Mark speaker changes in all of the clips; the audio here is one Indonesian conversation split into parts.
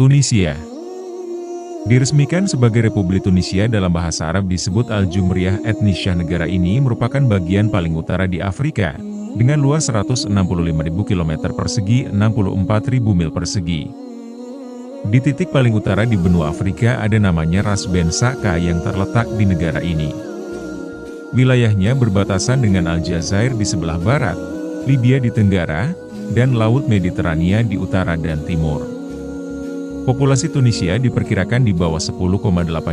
Speaker 1: Tunisia diresmikan sebagai Republik Tunisia dalam bahasa Arab disebut Al-Jumhuriyah Etnisyah. Negara ini merupakan bagian paling utara di Afrika, dengan luas 165.000 km persegi, 64.000 mil persegi. Di titik paling utara di benua Afrika ada namanya Ras Ben Saka yang terletak di negara ini. Wilayahnya berbatasan dengan Aljazair di sebelah barat, Libya di tenggara, dan Laut Mediterania di utara dan timur. Populasi Tunisia diperkirakan di bawah 10,8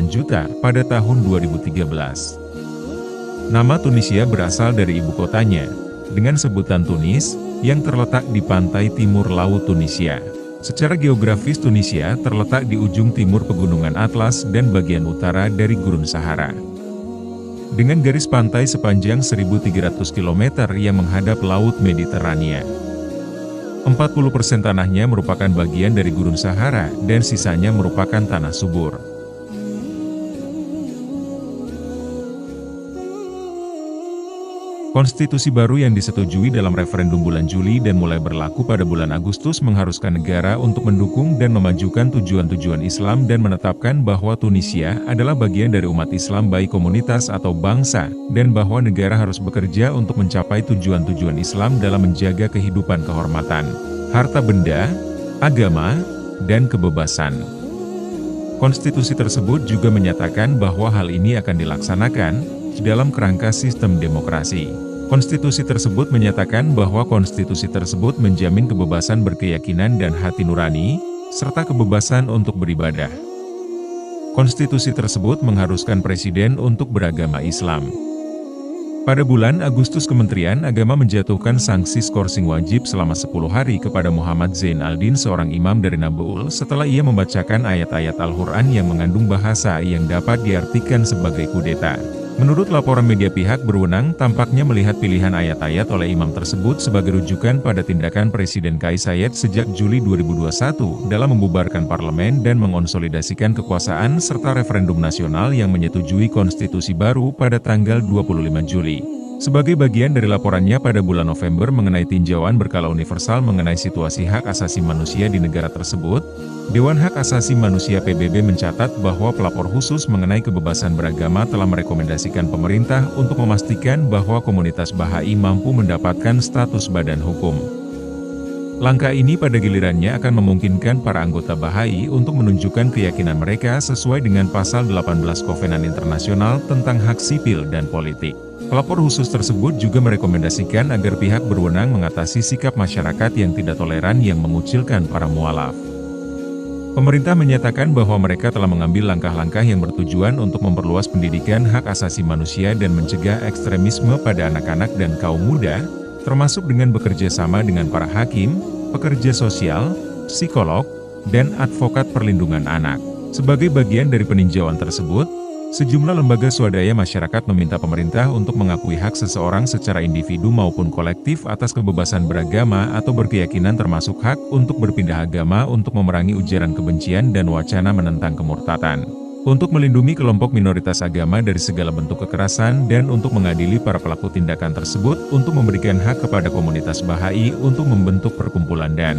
Speaker 1: juta pada tahun 2013. Nama Tunisia berasal dari ibu kotanya, dengan sebutan Tunis, yang terletak di pantai timur Laut Tunisia. Secara geografis Tunisia terletak di ujung timur Pegunungan Atlas dan bagian utara dari Gurun Sahara. Dengan garis pantai sepanjang 1.300 km yang menghadap Laut Mediterania. 40% tanahnya merupakan bagian dari Gurun Sahara, dan sisanya merupakan tanah subur. Konstitusi baru yang disetujui dalam referendum bulan Juli dan mulai berlaku pada bulan Agustus mengharuskan negara untuk mendukung dan memajukan tujuan-tujuan Islam dan menetapkan bahwa Tunisia adalah bagian dari umat Islam baik komunitas atau bangsa, dan bahwa negara harus bekerja untuk mencapai tujuan-tujuan Islam dalam menjaga kehidupan kehormatan, harta benda, agama, dan kebebasan. Konstitusi tersebut juga menyatakan bahwa hal ini akan dilaksanakan dalam kerangka sistem demokrasi. Konstitusi tersebut menyatakan bahwa konstitusi tersebut menjamin kebebasan berkeyakinan dan hati nurani, serta kebebasan untuk beribadah. Konstitusi tersebut mengharuskan presiden untuk beragama Islam. Pada bulan Agustus Kementerian Agama menjatuhkan sanksi skorsing wajib selama 10 hari kepada Muhammad Zain Aldin, seorang imam dari Nabaul, setelah ia membacakan ayat-ayat Al-Quran yang mengandung bahasa yang dapat diartikan sebagai kudeta. Menurut laporan media pihak berwenang, tampaknya melihat pilihan ayat-ayat oleh imam tersebut sebagai rujukan pada tindakan Presiden Kais Saied sejak Juli 2021 dalam membubarkan parlemen dan mengonsolidasikan kekuasaan serta referendum nasional yang menyetujui konstitusi baru pada tanggal 25 Juli. Sebagai bagian dari laporannya pada bulan November mengenai tinjauan berkala universal mengenai situasi hak asasi manusia di negara tersebut, Dewan Hak Asasi Manusia PBB mencatat bahwa pelapor khusus mengenai kebebasan beragama telah merekomendasikan pemerintah untuk memastikan bahwa komunitas Bahai mampu mendapatkan status badan hukum. Langkah ini pada gilirannya akan memungkinkan para anggota Bahai untuk menunjukkan keyakinan mereka sesuai dengan pasal 18 Kovenan Internasional tentang Hak Sipil dan Politik. Pelapor khusus tersebut juga merekomendasikan agar pihak berwenang mengatasi sikap masyarakat yang tidak toleran yang mengucilkan para mualaf. Pemerintah menyatakan bahwa mereka telah mengambil langkah-langkah yang bertujuan untuk memperluas pendidikan hak asasi manusia dan mencegah ekstremisme pada anak-anak dan kaum muda, termasuk dengan bekerja sama dengan para hakim, pekerja sosial, psikolog, dan advokat perlindungan anak. Sebagai bagian dari peninjauan tersebut, sejumlah lembaga swadaya masyarakat meminta pemerintah untuk mengakui hak seseorang secara individu maupun kolektif atas kebebasan beragama atau berkeyakinan, termasuk hak untuk berpindah agama untuk memerangi ujaran kebencian dan wacana menentang kemurtadan, untuk melindungi kelompok minoritas agama dari segala bentuk kekerasan, dan untuk mengadili para pelaku tindakan tersebut, untuk memberikan hak kepada komunitas Bahai untuk membentuk perkumpulan dan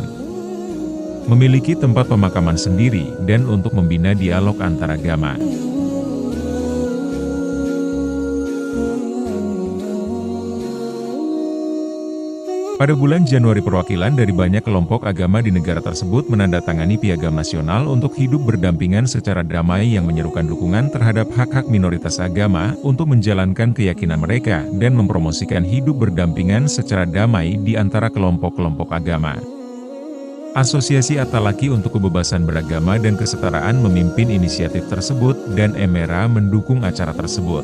Speaker 1: memiliki tempat pemakaman sendiri, dan untuk membina dialog antaragama. Pada bulan Januari, perwakilan dari banyak kelompok agama di negara tersebut menandatangani Piagam Nasional untuk hidup berdampingan secara damai yang menyerukan dukungan terhadap hak-hak minoritas agama untuk menjalankan keyakinan mereka dan mempromosikan hidup berdampingan secara damai di antara kelompok-kelompok agama. Asosiasi At-Talaki untuk Kebebasan Beragama dan Kesetaraan memimpin inisiatif tersebut dan Emera mendukung acara tersebut.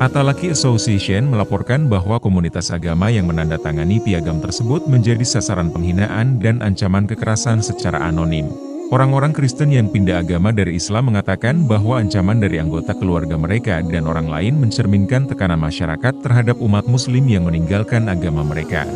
Speaker 1: At-Talaki Association melaporkan bahwa komunitas agama yang menandatangani piagam tersebut menjadi sasaran penghinaan dan ancaman kekerasan secara anonim. Orang-orang Kristen yang pindah agama dari Islam mengatakan bahwa ancaman dari anggota keluarga mereka dan orang lain mencerminkan tekanan masyarakat terhadap umat Muslim yang meninggalkan agama mereka.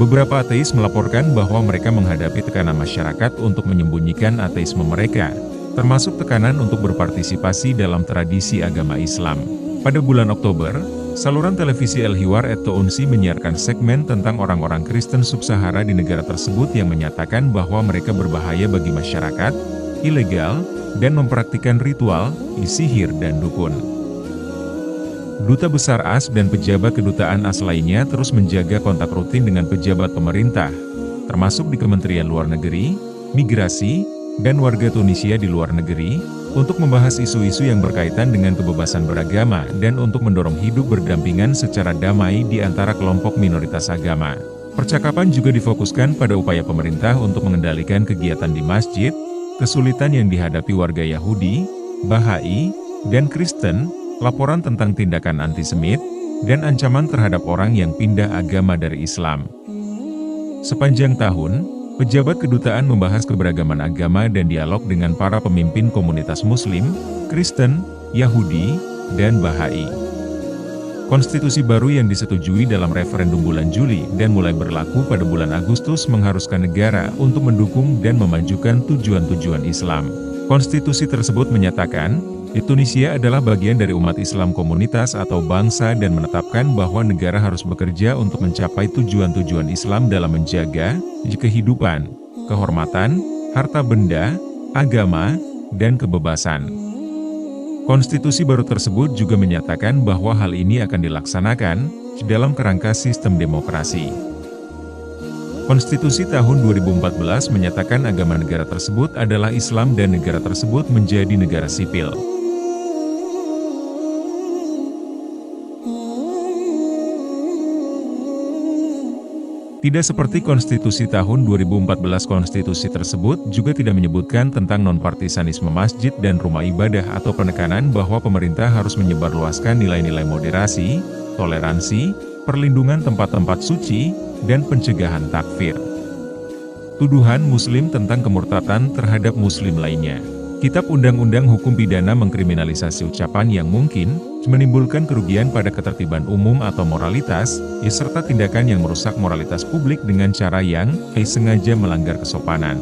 Speaker 1: Beberapa ateis melaporkan bahwa mereka menghadapi tekanan masyarakat untuk menyembunyikan ateisme mereka, termasuk tekanan untuk berpartisipasi dalam tradisi agama Islam. Pada bulan Oktober, Saluran televisi El Hiwar @Unsi menyiarkan segmen tentang orang-orang Kristen Sub-Sahara di negara tersebut yang menyatakan bahwa mereka berbahaya bagi masyarakat, ilegal, dan mempraktikkan ritual, sihir dan dukun. Duta Besar AS dan pejabat kedutaan AS lainnya terus menjaga kontak rutin dengan pejabat pemerintah, termasuk di Kementerian Luar Negeri, Migrasi, dan warga Tunisia di luar negeri, untuk membahas isu-isu yang berkaitan dengan kebebasan beragama dan untuk mendorong hidup berdampingan secara damai di antara kelompok minoritas agama. Percakapan juga difokuskan pada upaya pemerintah untuk mengendalikan kegiatan di masjid, kesulitan yang dihadapi warga Yahudi, Bahai, dan Kristen, laporan tentang tindakan antisemit, dan ancaman terhadap orang yang pindah agama dari Islam. Sepanjang tahun, pejabat kedutaan membahas keberagaman agama dan dialog dengan para pemimpin komunitas Muslim, Kristen, Yahudi, dan Bahai. Konstitusi baru yang disetujui dalam referendum bulan Juli dan mulai berlaku pada bulan Agustus mengharuskan negara untuk mendukung dan memajukan tujuan-tujuan Islam. Konstitusi tersebut menyatakan, Tunisia adalah bagian dari umat Islam komunitas atau bangsa dan menetapkan bahwa negara harus bekerja untuk mencapai tujuan-tujuan Islam dalam menjaga kehidupan, kehormatan, harta benda, agama, dan kebebasan. Konstitusi baru tersebut juga menyatakan bahwa hal ini akan dilaksanakan dalam kerangka sistem demokrasi. Konstitusi tahun 2014 menyatakan agama negara tersebut adalah Islam dan negara tersebut menjadi negara sipil. Tidak seperti konstitusi tahun 2014, konstitusi tersebut juga tidak menyebutkan tentang nonpartisanisme masjid dan rumah ibadah atau penekanan bahwa pemerintah harus menyebarluaskan nilai-nilai moderasi, toleransi, perlindungan tempat-tempat suci, dan pencegahan takfir. Tuduhan Muslim tentang kemurtadan terhadap Muslim lainnya. Kitab Undang-Undang Hukum Pidana mengkriminalisasi ucapan yang mungkin menimbulkan kerugian pada ketertiban umum atau moralitas, serta tindakan yang merusak moralitas publik dengan cara yang sengaja melanggar kesopanan.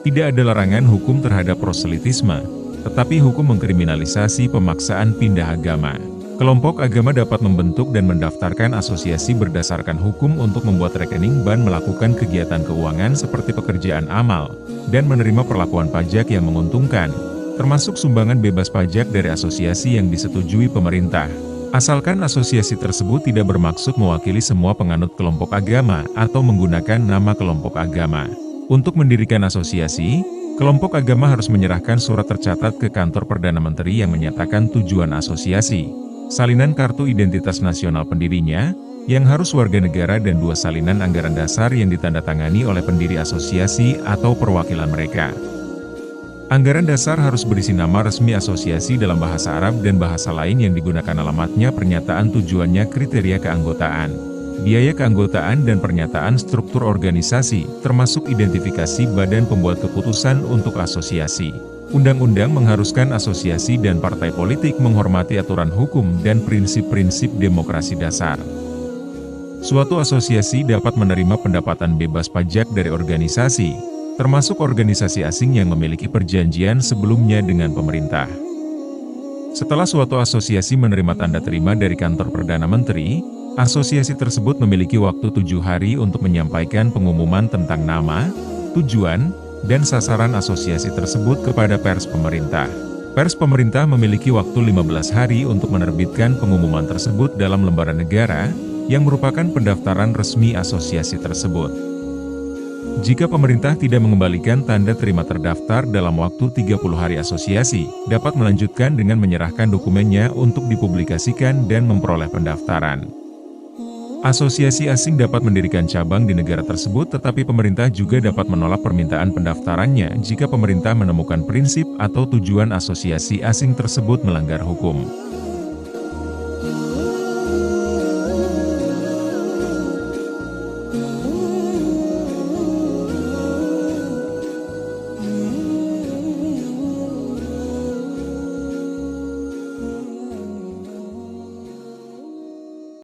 Speaker 1: Tidak ada larangan hukum terhadap proselitisme, tetapi hukum mengkriminalisasi pemaksaan pindah agama. Kelompok agama dapat membentuk dan mendaftarkan asosiasi berdasarkan hukum untuk membuat rekening dan melakukan kegiatan keuangan seperti pekerjaan amal, dan menerima perlakuan pajak yang menguntungkan, termasuk sumbangan bebas pajak dari asosiasi yang disetujui pemerintah. Asalkan asosiasi tersebut tidak bermaksud mewakili semua penganut kelompok agama atau menggunakan nama kelompok agama. Untuk mendirikan asosiasi, kelompok agama harus menyerahkan surat tercatat ke kantor Perdana Menteri yang menyatakan tujuan asosiasi, salinan kartu identitas nasional pendirinya, yang harus warga negara, dan 2 salinan anggaran dasar yang ditandatangani oleh pendiri asosiasi atau perwakilan mereka. Anggaran dasar harus berisi nama resmi asosiasi dalam bahasa Arab dan bahasa lain yang digunakan, alamatnya, pernyataan tujuannya, kriteria keanggotaan, biaya keanggotaan, dan pernyataan struktur organisasi, termasuk identifikasi badan pembuat keputusan untuk asosiasi. Undang-undang mengharuskan asosiasi dan partai politik menghormati aturan hukum dan prinsip-prinsip demokrasi dasar. Suatu asosiasi dapat menerima pendapatan bebas pajak dari organisasi, termasuk organisasi asing yang memiliki perjanjian sebelumnya dengan pemerintah. Setelah suatu asosiasi menerima tanda terima dari kantor Perdana Menteri, asosiasi tersebut memiliki waktu 7 hari untuk menyampaikan pengumuman tentang nama, tujuan, dan sasaran asosiasi tersebut kepada pers pemerintah. Pers pemerintah memiliki waktu 15 hari untuk menerbitkan pengumuman tersebut dalam lembaran negara, yang merupakan pendaftaran resmi asosiasi tersebut. Jika pemerintah tidak mengembalikan tanda terima terdaftar dalam waktu 30 hari, asosiasi dapat melanjutkan dengan menyerahkan dokumennya untuk dipublikasikan dan memperoleh pendaftaran. Asosiasi asing dapat mendirikan cabang di negara tersebut, tetapi pemerintah juga dapat menolak permintaan pendaftarannya jika pemerintah menemukan prinsip atau tujuan asosiasi asing tersebut melanggar hukum.